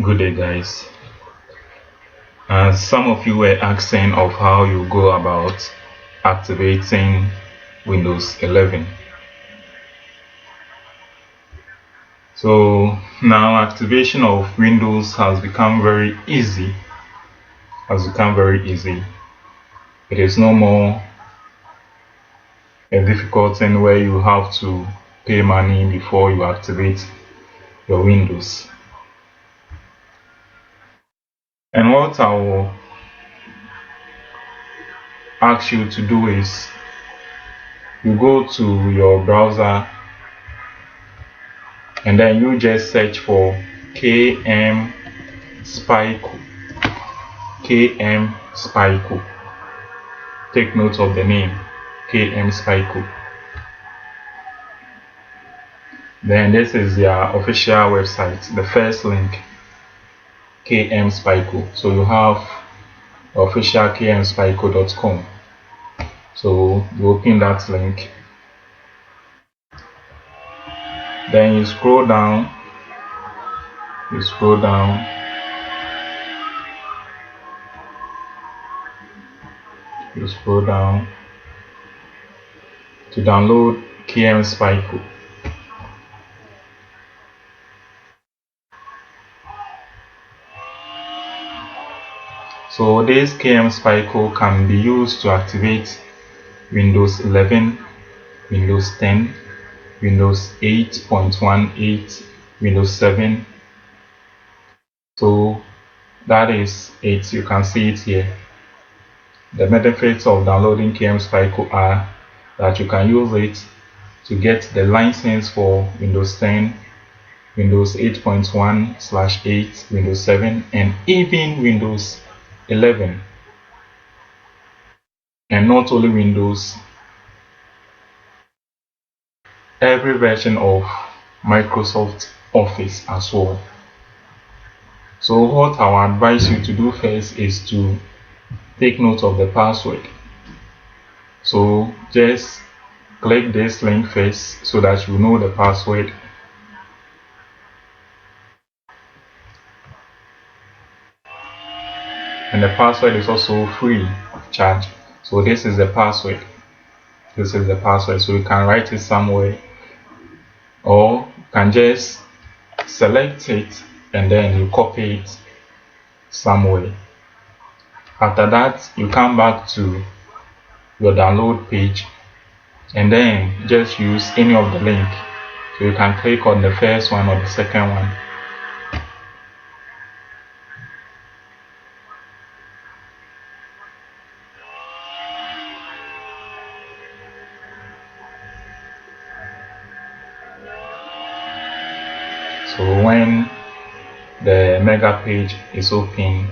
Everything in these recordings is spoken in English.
Good day, guys. Some of you were asking of how you go about activating Windows 11. So now activation of Windows has become very easy. It is no more a difficult thing where you have to pay money before you activate your Windows. And what I will ask you to do is you go to your browser and then you just search for KM Spyco. KM Spyco. Take note of the name, KM Spyco. Then this is their official website, the first link, KM Spyco. So you have the official kmspyco.com. So you open that link. Then you scroll down. You scroll down to download KM Spyco. So this KM Spyco can be used to activate Windows 11, Windows 10, Windows 8.18, Windows 7. So that is it. You can see it here. The benefits of downloading KM Spyco are that you can use it to get the license for Windows 10, Windows 8.1/8, Windows 7, and even Windows 11. And not only Windows, every version of Microsoft Office as well. So what I will advise you to do first is to take note of the password. So just click this link first so that you know the password. And the password is also free of charge. So this is the password. So you can write it somewhere, or you can just select it and then you copy it somewhere. After that, you come back to your download page and then just use any of the link. So you can click on the first one or the second one. So when the mega page is open,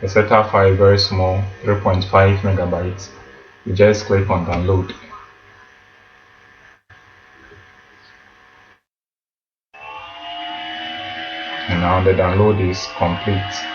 the setup file is very small, 3.5 megabytes. You just click on download. And now the download is complete.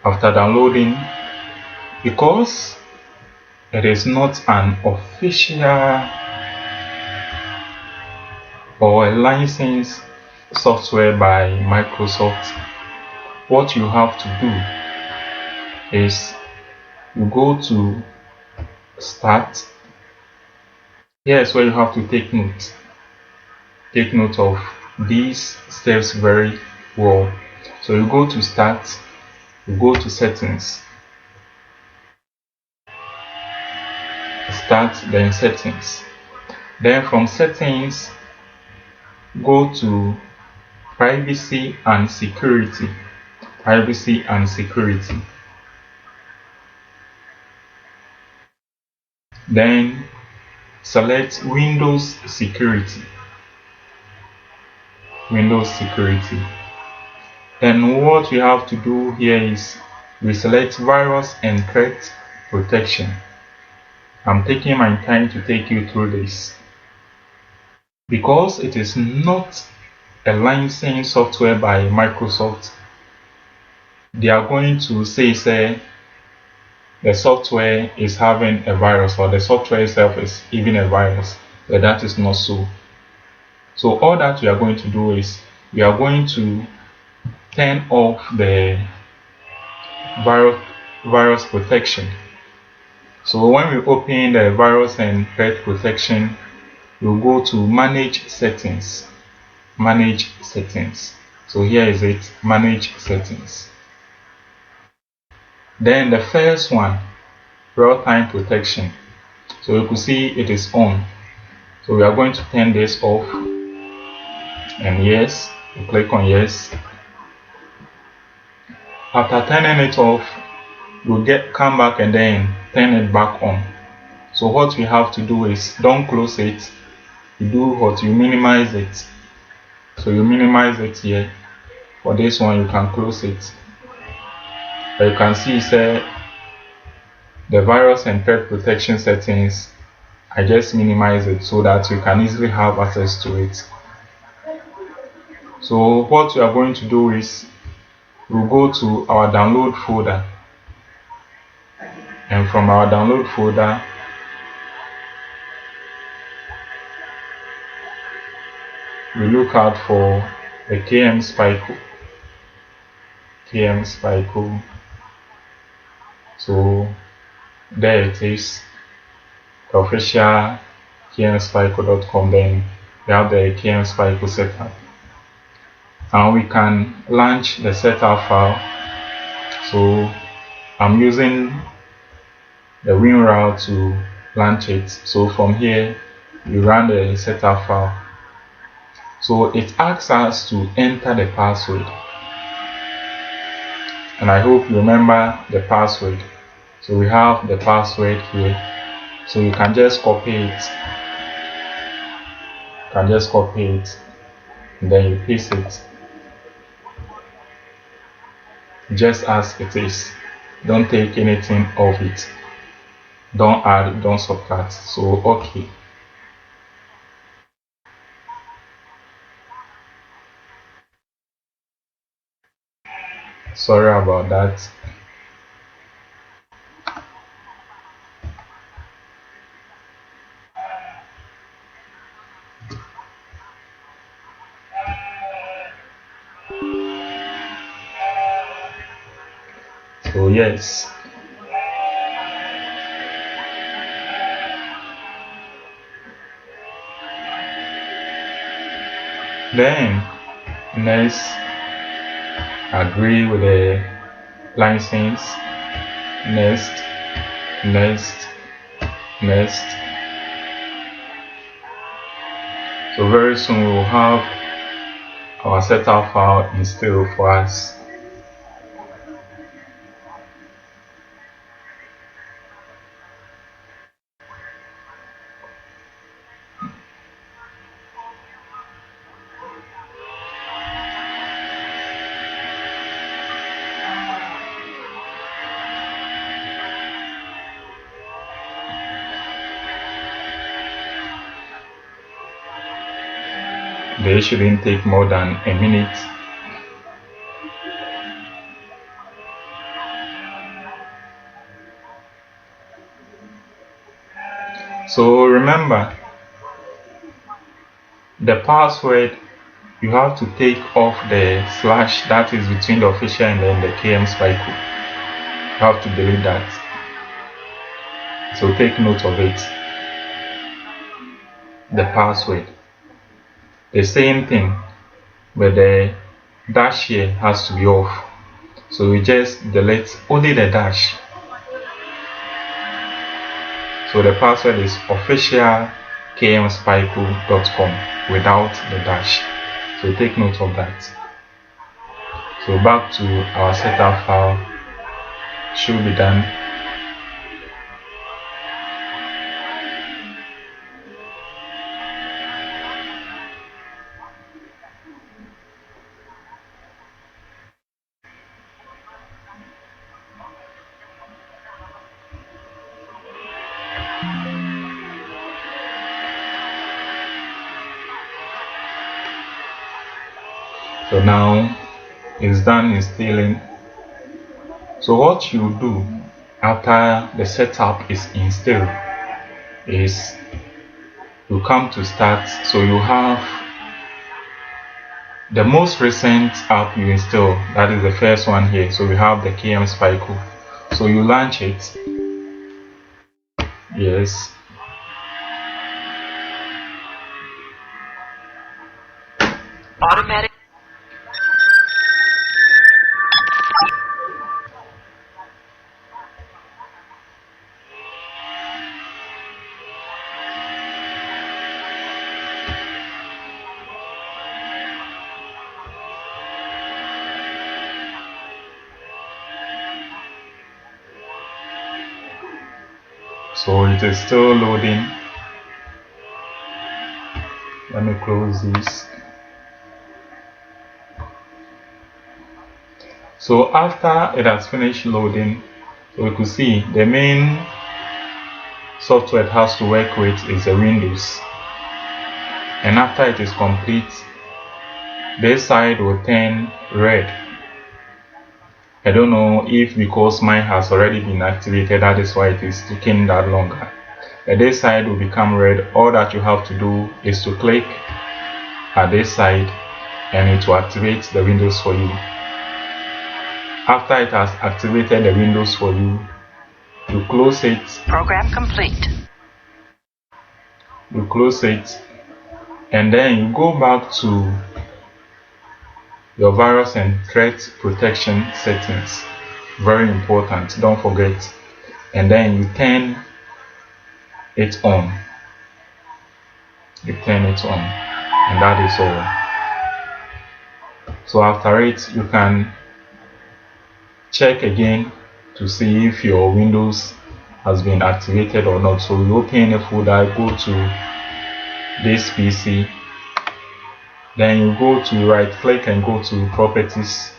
After downloading, because it is not an official or a licensed software by Microsoft, what you have to do is you go to start. Here's where you have to take note of these steps very well. So you go to start, you go to settings, then settings. Then from settings, go to privacy and security. Then select Windows security. Then what you have to do here is we select virus and threat protection. I'm taking my time to take you through this because it is not a licensed software by Microsoft. They are going to say the software is having a virus, or the software itself is even a virus, but that is not so. So all that we are going to do is we are going to turn off the virus protection. So when we open the virus and pet protection, we'll go to manage settings. Manage settings. So here is it, manage settings. Then the first one, real-time protection. So you can see it is on. So we are going to turn this off. And yes, we click on yes. After turning it off, we'll come back and then turn it back on. So what we have to do is don't close it. You do what, you minimize it. So you minimize it here. For this one, you can close it. But you can see say the virus and pet protection settings, I just minimize it so that you can easily have access to it. So what we are going to do is we'll go to our download folder, and from our download folder we look out for the KM Spyco. So there it is, the official kmspyco.com. Then we have the KM Spyco setup, and we can launch the setup file. So I'm using the WinRAR to launch it. So from here you run the setup file. So it asks us to enter the password, and I hope you remember the password. So we have the password here, so you can just copy it. And then you paste it just as it is. Don't take anything of it. Don't add, don't subtract. So okay. Sorry about that. So yes. Then next, agree with the license. Next. So very soon we will have our setup file installed for us. They shouldn't take more than a minute. So remember, the password, you have to take off the slash that is between the official and then the KM Spyco. You have to delete that. So take note of it. The password. The same thing, but the dash here has to be off. So we just delete only the dash. So the password is official kmspyco.com without the dash. So take note of that. So back to our setup file. Should be done. So now it's done installing. So what you do after the setup is installed is you come to start. So you have the most recent app you install, that is the first one here. So we have the KM Spyco. So you launch it. Yes. Automatic. So it is still loading. Let me close this. So after it has finished loading, so we could see the main software it has to work with is the Windows. And after it is complete, this side will turn red. I don't know if because mine has already been activated, that is why it is taking that longer. This side will become red. All that you have to do is to click at this side and it will activate the Windows for you. After it has activated the Windows for you, you close it. Program complete. You close it and then you go back to your virus and threat protection settings. Very important, don't forget. And then you turn it on. You turn it on, and that is all. So after it, you can check again to see if your Windows has been activated or not. So you open a folder, go to this PC, then you go to right click and go to properties.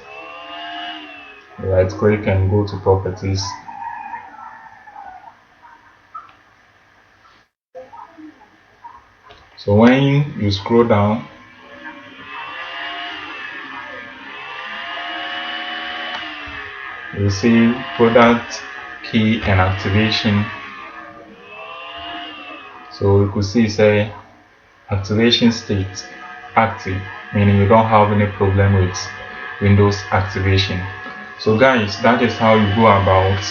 Right click and go to properties. So when you scroll down, you see product key and activation. So you could see say activation state active, meaning you don't have any problem with Windows activation. So guys, that is how you go about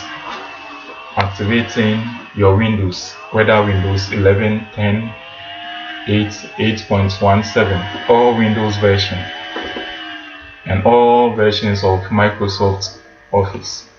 activating your Windows, whether Windows 11, 10, 8, 8.17, or Windows version, and all versions of Microsoft Office.